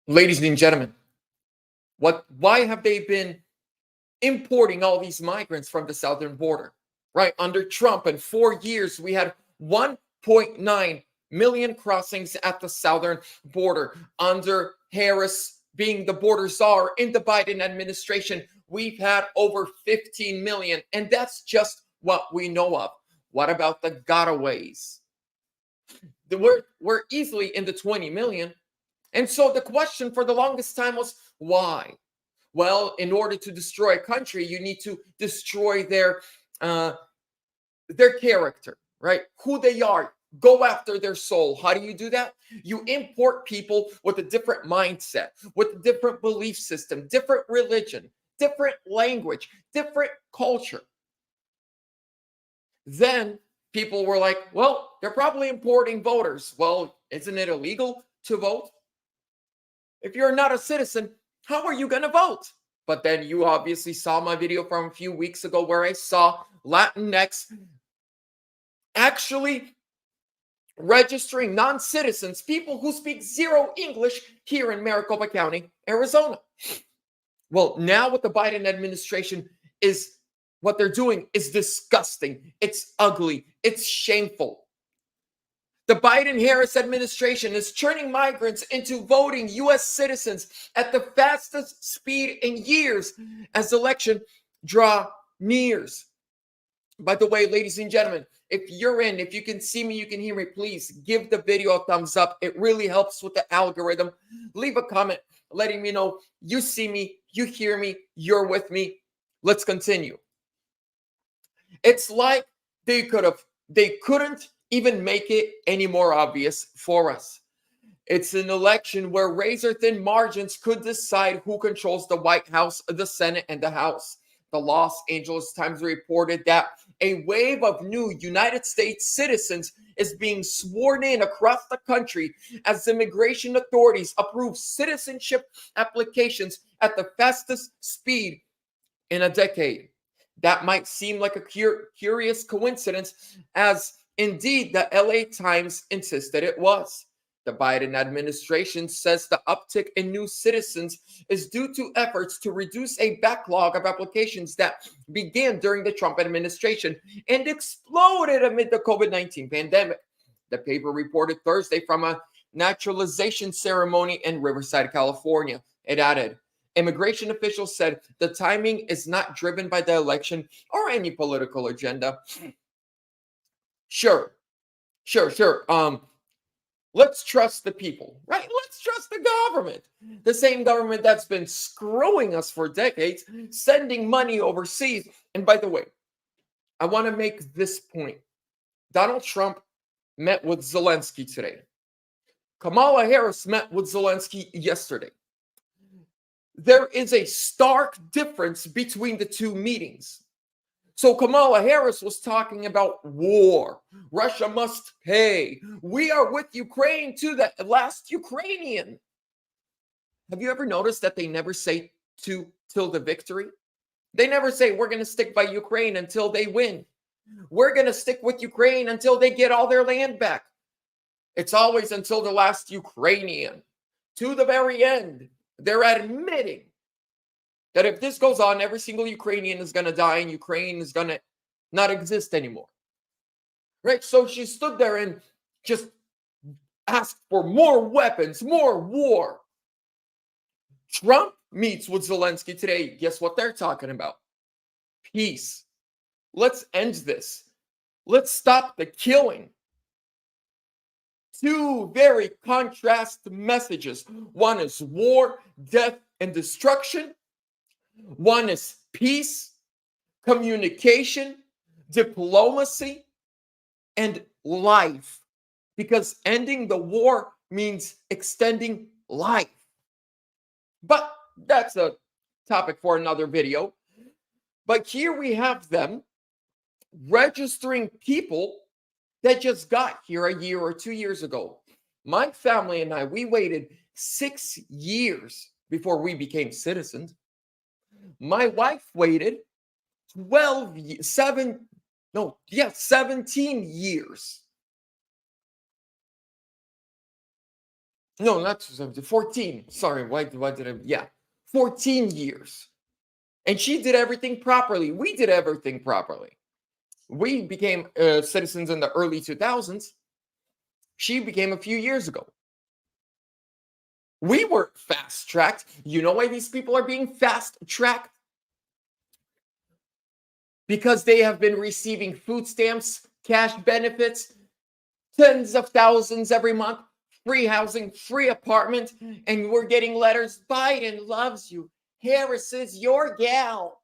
Ladies and gentlemen, why have they been importing all these migrants from the southern border? Right? Under Trump, in 4 years, we had 1.9 million crossings at the southern border. Under Harris being the border czar in the Biden administration, we've had over 15 million. And that's just what we know of. What about the gotaways? We're easily in the 20 million. And so the question for the longest time was why? Well, in order to destroy a country, you need to destroy uh, their character, right? Who they are. Go after their soul. How do you do that? You import people with a different mindset, with a different belief system, different religion, different language, different culture. Then people were like, well, they're probably importing voters. Well, isn't it illegal to vote? If you're not a citizen, how are you going to vote? But then you obviously saw my video from a few weeks ago where I saw Latinx actually registering non-citizens, people who speak zero English here in Maricopa County, Arizona. Well, now what the Biden administration is, what they're doing is disgusting. It's ugly. It's shameful. The Biden-Harris administration is turning migrants into voting U.S. citizens at the fastest speed in years as the election draw nears. By the way, ladies and gentlemen, if you can see me, you can hear me, please give the video a thumbs up. It really helps with the algorithm. Leave a comment letting me know you see me, you hear me, you're with me. Let's continue. It's like they couldn't even make it any more obvious for us. It's an election where razor-thin margins could decide who controls the White House, the Senate, and the House. The Los Angeles Times reported that a wave of new United States citizens is being sworn in across the country as immigration authorities approve citizenship applications at the fastest speed in a decade. That might seem like a curious coincidence, as indeed the LA Times insisted it was. The Biden administration says the uptick in new citizens is due to efforts to reduce a backlog of applications that began during the Trump administration and exploded amid the COVID-19 pandemic. The paper reported Thursday from a naturalization ceremony in Riverside, California. It added, immigration officials said the timing is not driven by the election or any political agenda. Sure. Let's trust the people, right? Let's trust the government. The same government that's been screwing us for decades, sending money overseas. And by the way, I want to make this point. Donald Trump met with Zelensky today. Kamala Harris met with Zelensky yesterday. There is a stark difference between the two meetings. So Kamala Harris was talking about war. Russia must pay. We are with Ukraine to the last Ukrainian. Have you ever noticed that they never say till the victory? They never say we're going to stick by Ukraine until they win. We're going to stick with Ukraine until they get all their land back. It's always until the last Ukrainian. To the very end. They're admitting that if this goes on, every single Ukrainian is going to die and Ukraine is going to not exist anymore. Right? So she stood there and just asked for more weapons, more war. Trump meets with Zelensky today. Guess what they're talking about? Peace. Let's end this. Let's stop the killing. Two very contrast messages. One is war, death, and destruction. One is peace, communication, diplomacy, and life. Because ending the war means extending life. But that's a topic for another video. But here we have them registering people that just got here a year or 2 years ago. My family and I, we waited 6 years before we became citizens. My wife waited 17 years. No, not 14. Sorry, why did I? Yeah, 14 years. And she did everything properly. We did everything properly. We became citizens in the early 2000s. She became a few years ago. We were fast tracked. You know why these people are being fast tracked? Because they have been receiving food stamps, cash benefits, tens of thousands every month, free housing, free apartment, and we're getting letters. Biden loves you. Harris is your gal.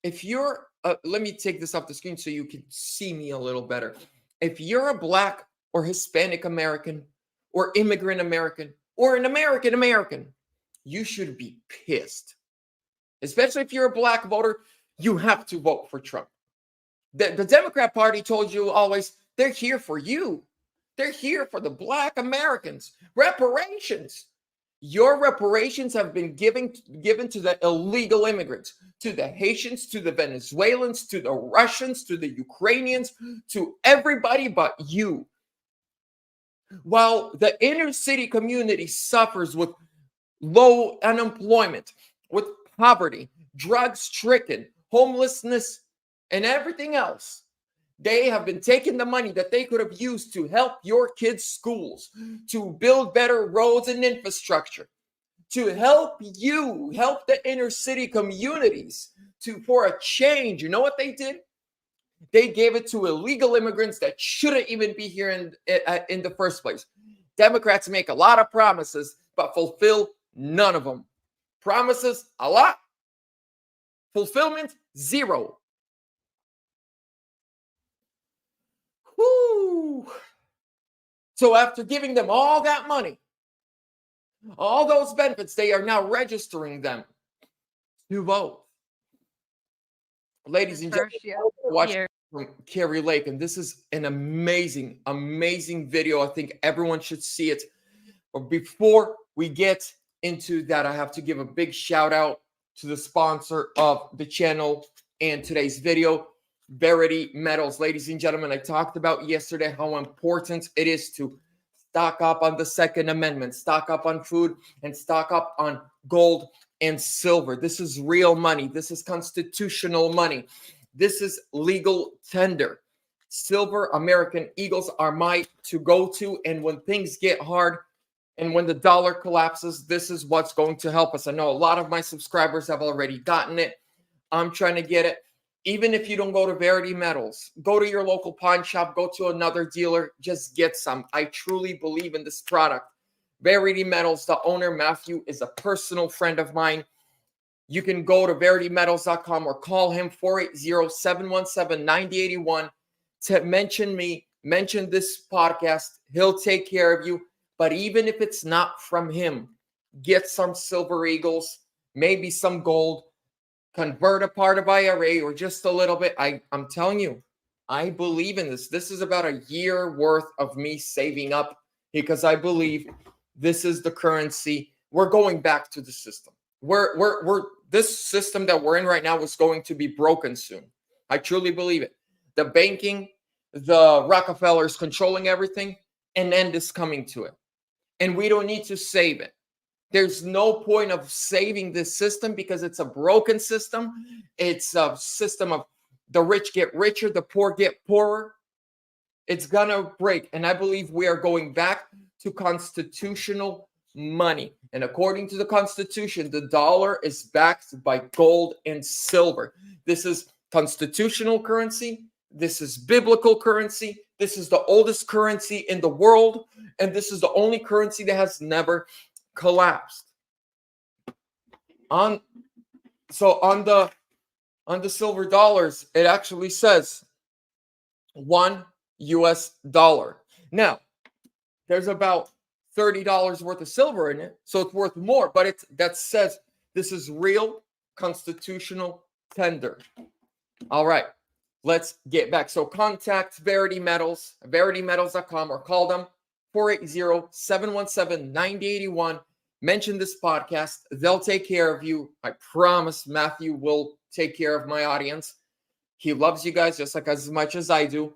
If you're, let me take this off the screen so you can see me a little better. If you're a Black or Hispanic American or immigrant American or an American, you should be pissed. Especially if you're a Black voter, you have to vote for Trump. The Democrat Party told you always, they're here for you. They're here for the Black Americans. Reparations. Your reparations have been given to the illegal immigrants, to the Haitians, to the Venezuelans, to the Russians, to the Ukrainians, to everybody but you. While the inner city community suffers with low unemployment, with poverty, drug-stricken, homelessness, and everything else, they have been taking the money that they could have used to help your kids' schools, to build better roads and infrastructure, to help you, help the inner city communities for a change. You know what they did? They gave it to illegal immigrants that shouldn't even be here in the first place. Democrats make a lot of promises, but fulfill none of them. Promises, a lot. Fulfillment, zero. Whoo. So after giving them all that money, all those benefits, they are now registering them to vote. Ladies and gentlemen, watch from Carrie Lake, and this is an amazing, amazing video. I think everyone should see it. But before we get into that, I have to give a big shout out to the sponsor of the channel and today's video, Verity Metals. Ladies and gentlemen, I talked about yesterday how important it is to stock up on the Second Amendment, stock up on food, and stock up on gold and silver. This is real money. This is constitutional money. This is legal tender. Silver American Eagles are my to-go-to, and when things get hard and when the dollar collapses, this is what's going to help us. I know a lot of my subscribers have already gotten it. I'm trying to get it. Even if you don't go to Verity Metals, go to your local pawn shop, go to another dealer, just get some. I truly believe in this product. Verity Metals, the owner, Matthew, is a personal friend of mine. You can go to veritymetals.com or call him 480-717-9081 to mention me, mention this podcast. He'll take care of you. But even if it's not from him, get some silver eagles, maybe some gold, convert a part of IRA or just a little bit. I'm telling you, I believe in this. This is about a year worth of me saving up because I believe this is the currency. We're going back to the system. This system that we're in right now is going to be broken soon. I truly believe it. The banking, the Rockefellers controlling everything, an end is coming to it. And we don't need to save it. There's no point of saving this system because it's a broken system. It's a system of the rich get richer, the poor get poorer. It's going to break. And I believe we are going back to constitutional money. And according to the Constitution, the dollar is backed by gold and silver. This is constitutional currency. This is biblical currency. This is the oldest currency in the world. And this is the only currency that has never collapsed. On the silver dollars, it actually says $1 US. Now, there's about $30 worth of silver in it, so it's worth more, but that says this is real constitutional tender. All right, let's get back. So contact Verity Metals, veritymetals.com, or call them 480-717-9081. Mention this podcast. They'll take care of you. I promise Matthew will take care of my audience. He loves you guys just like as much as I do.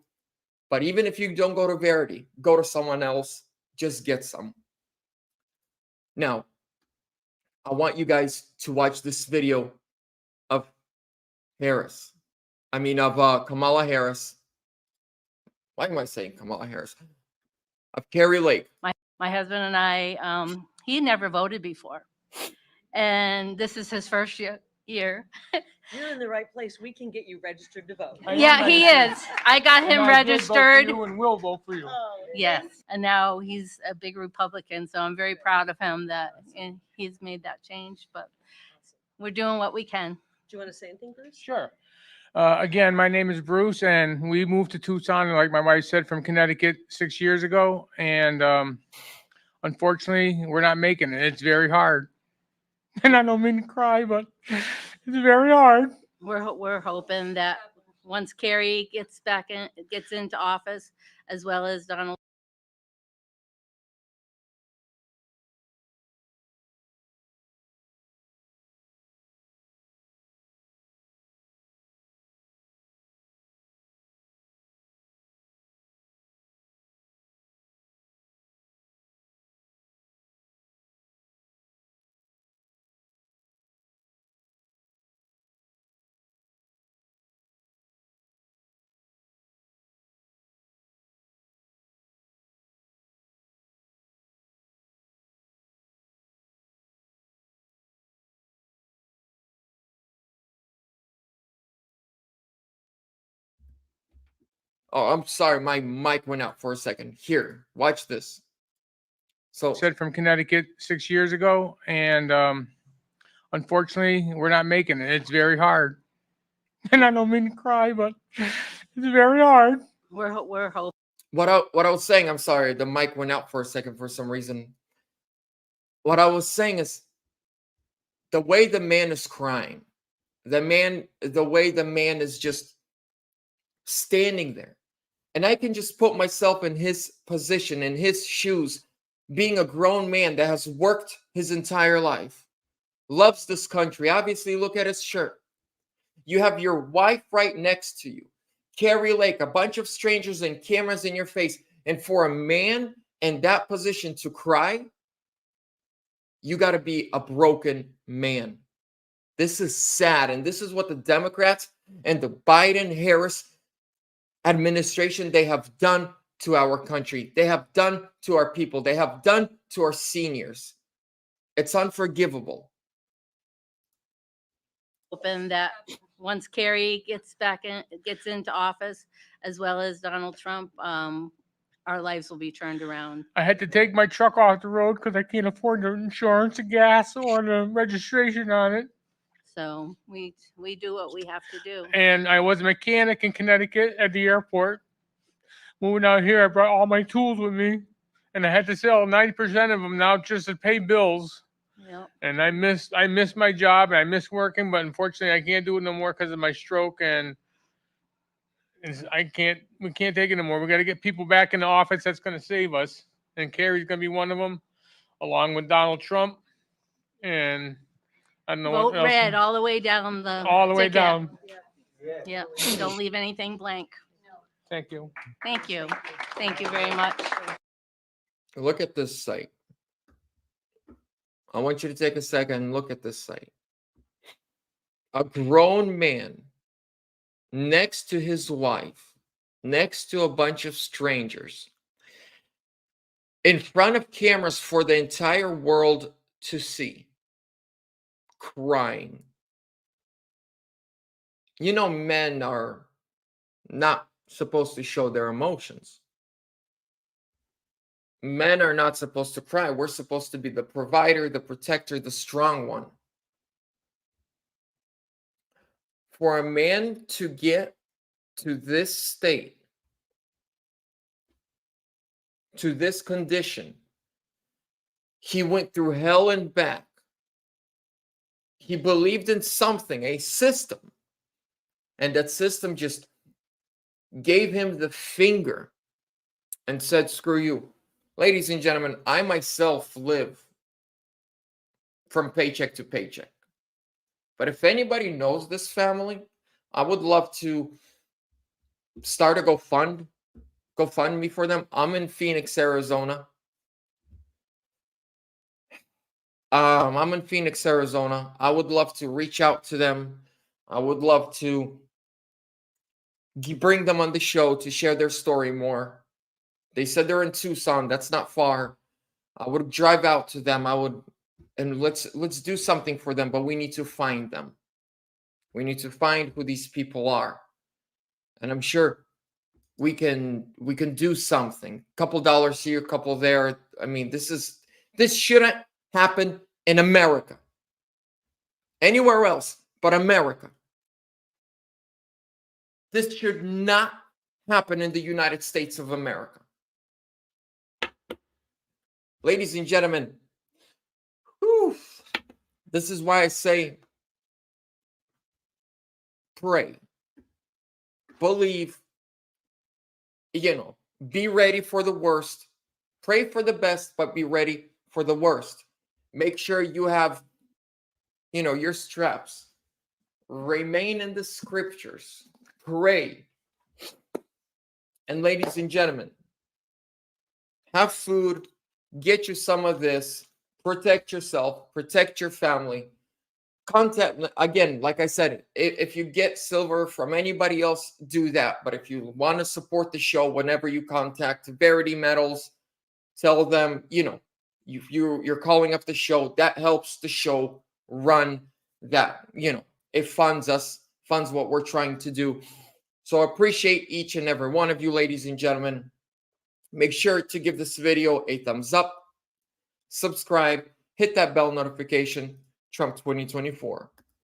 But even if you don't go to Verity, go to someone else. Just get some. Now, I want you guys to watch this video of Harris. I mean, of Kamala Harris. Why am I saying Kamala Harris? Of Carrie Lake. My husband and I, he never voted before. And this is his first year. You're in the right place. We can get you registered to vote. Yeah, he is. I got him registered. And will vote for you. Oh, Yes. And now he's a big Republican. So I'm very proud of him that he's made that change. But we're doing what we can. do you want to say anything, Bruce? Sure. Again, my name is Bruce, and we moved to Tucson, like my wife said, from Connecticut 6 years ago. And unfortunately, we're not making it. It's very hard. And I don't mean to cry, but it's very hard. We're hoping that once Carrie gets into office, as well as Donald. Oh, I'm sorry. My mic went out for a second. Here, watch this. So, Said from Connecticut 6 years ago, and unfortunately, we're not making it. It's very hard. And I don't mean to cry, but it's very hard. We're hoping. what I was saying, I'm sorry, the mic went out for a second for some reason. What I was saying is the way the man is crying, the way the man is just standing there. And I can just put myself in his position, in his shoes, being a grown man that has worked his entire life, loves this country. Obviously, look at his shirt. You have your wife right next to you, Carrie Lake, a bunch of strangers and cameras in your face. And for a man in that position to cry, you got to be a broken man. This is sad. And this is what the Democrats and the Biden-Harris administration, they have done to our country. They have done to our people. They have done to our seniors. It's unforgivable. Hoping that once Carrie gets into office, as well as Donald Trump, our lives will be turned around. I had to take my truck off the road because I can't afford the insurance, the gas, or the registration on it. So we do what we have to do. And I was a mechanic in Connecticut at the airport. Moving out here, I brought all my tools with me, and I had to sell 90% of them now just to pay bills. Yep. And I miss my job, and I miss working, but unfortunately, I can't do it no more because of my stroke, and we can't take it no more. We got to get people back in the office that's going to save us, and Carrie's going to be one of them, along with Donald Trump, and I don't know Vote what else. red all the way down the All the way ticket. down. Yeah. Don't leave anything blank. Thank you. Thank you. Thank you very much. Look at this site. I want you to take a second and look at this site. A grown man next to his wife, next to a bunch of strangers, in front of cameras for the entire world to see, crying. You know, men are not supposed to show their emotions. Men are not supposed to cry. We're supposed to be the provider, the protector, the strong one. For a man to get to this state, to this condition, he went through hell and back. He believed in something, a system, and that system just gave him the finger and said, screw you. Ladies and gentlemen, I myself live from paycheck to paycheck. But if anybody knows this family, I would love to start a GoFundMe for them. I'm in Phoenix, Arizona. I'm in Phoenix, Arizona. I would love to reach out to them. I would love to bring them on the show to share their story more. They said they're in Tucson. That's not far. I would drive out to them. And let's do something for them, but we need to find them. We need to find who these people are. And I'm sure we can do something. Couple dollars here, couple there. I mean, this shouldn't happen in America. Anywhere else but America. This should not happen in the United States of America. Ladies and gentlemen, whew, this is why I say pray, believe, be ready for the worst. Pray for the best, but be ready for the worst. Make sure you have, your straps. Remain in the scriptures. Pray. And ladies and gentlemen, have food. Get you some of this. Protect yourself. Protect your family. Contact, again, like I said, if you get silver from anybody else, do that. But if you want to support the show, whenever you contact Verity Metals, tell them, you're calling up the show. That helps the show run. That, it funds us, funds what we're trying to do. So I appreciate each and every one of you, ladies and gentlemen. Make sure to give this video a thumbs up, subscribe, hit that bell notification. Trump 2024.